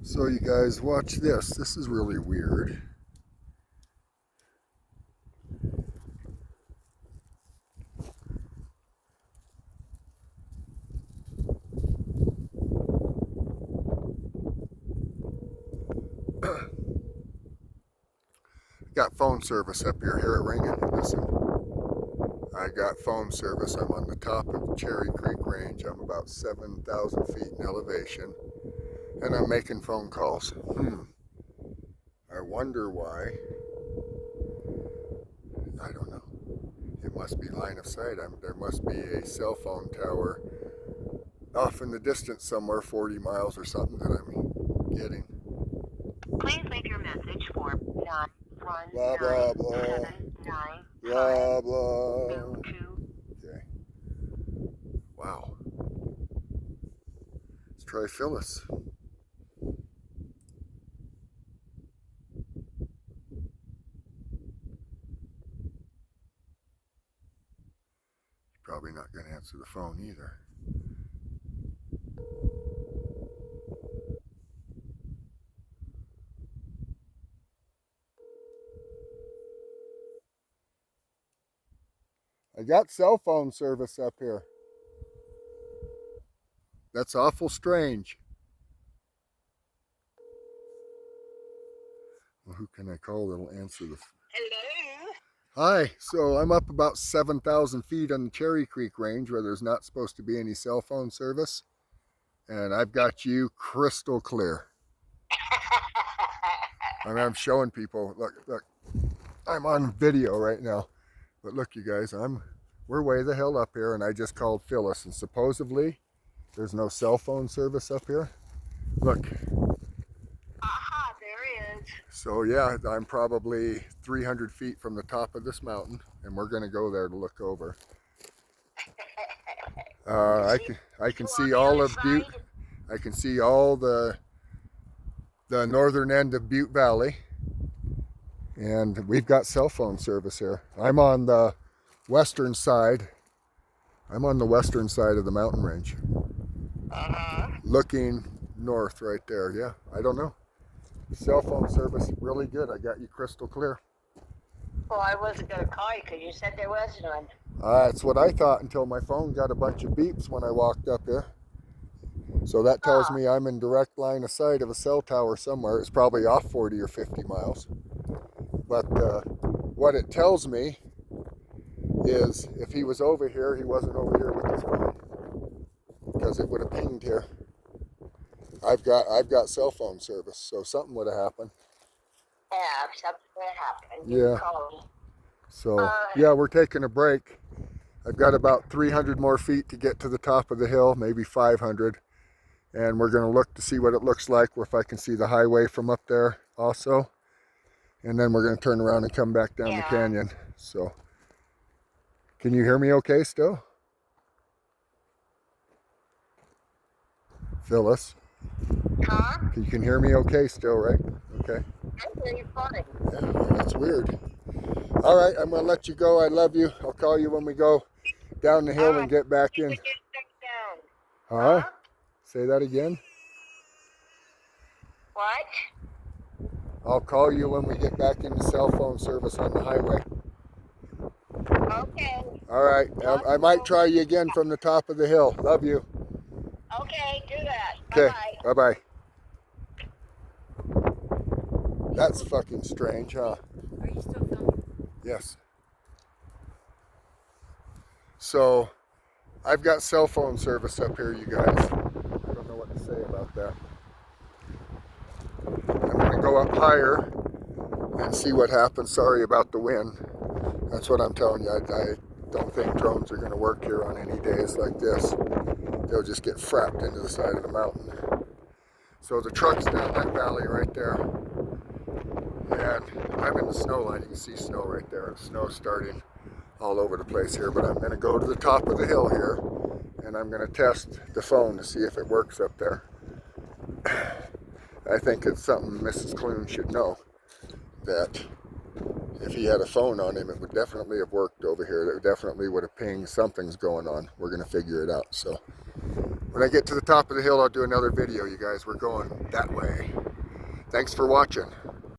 So you guys watch this. This is really weird. Got phone service up here. Hear it ringing? Listen. I got phone service. I'm on the top of Cherry Creek Range. I'm about 7,000 feet in elevation. And I'm making phone calls. I wonder why. I don't know. It must be line of sight. There must be a cell phone tower off in the distance somewhere, 40 miles or something that I'm getting. Please leave your message for 919 Blah, blah, blah. Blah, blah. Okay. Wow. Let's try Phyllis. Probably not going to answer the phone either. I got cell phone service up here. That's awful strange. Well, who can I call that'll answer the phone? Hello? Hi, so I'm up about 7,000 feet on the Cherry Creek Range where there's not supposed to be any cell phone service. And I've got you crystal clear. I mean, I'm showing people, look, I'm on video right now. But look, you guys, we're way the hell up here, and I just called Phyllis, and supposedly there's no cell phone service up here. Look. Aha, there is. So yeah, I'm probably 300 feet from the top of this mountain, and we're going to go there to look over. I can see all of Butte. I can see all the northern end of Butte Valley, and we've got cell phone service here. I'm on the western side. I'm on the western side of the mountain range. Looking north right there. Yeah, I don't know. Cell phone service really good. I got you crystal clear. Well, I wasn't going to call you because you said there was none. That's what I thought until my phone got a bunch of beeps when I walked up here. So that tells me I'm in direct line of sight of a cell tower somewhere. It's probably off 40 or 50 miles. But what it tells me is if he was over here, he wasn't over here with his phone, because it would have pinged here. I've got cell phone service, so something would have happened. Yeah, something would have happened. Yeah. So yeah, we're taking a break. I've got about 300 more feet to get to the top of the hill, maybe 500. And we're going to look to see what it looks like, or if I can see the highway from up there also. And then we're going to turn around and come back down the canyon. So, can you hear me okay still? Phyllis? Huh? You can hear me okay still, right? Okay. I hear you fine. Yeah, that's weird. All right, I'm going to let you go. I love you. I'll call you when we go down the hill and get back in. Huh? Say that again. What? I'll call you when we get back into cell phone service on the highway. Okay. All right. I might try you again from the top of the hill. Love you. Okay, do that. Okay. Bye-bye. Bye-bye. That's fucking strange, huh? Are you still filming? Yes. So, I've got cell phone service up here, you guys. I don't know what to say about that. I'm going to go up higher and see what happens. Sorry about the wind. That's what I'm telling you. I don't think drones are going to work here on any days like this. They'll just get frapped into the side of the mountain. So the truck's down that valley right there. And I'm in the snow line. You can see snow right there. The snow's starting all over the place here. But I'm going to go to the top of the hill here, and I'm going to test the phone to see if it works up there. I think it's something Mrs. Clune should know, that if he had a phone on him, it would definitely have worked over here. It definitely would have pinged. Something's going on. We're going to figure it out. So When I get to the top of the hill, I'll do another video, you guys. We're going that way. Thanks for watching.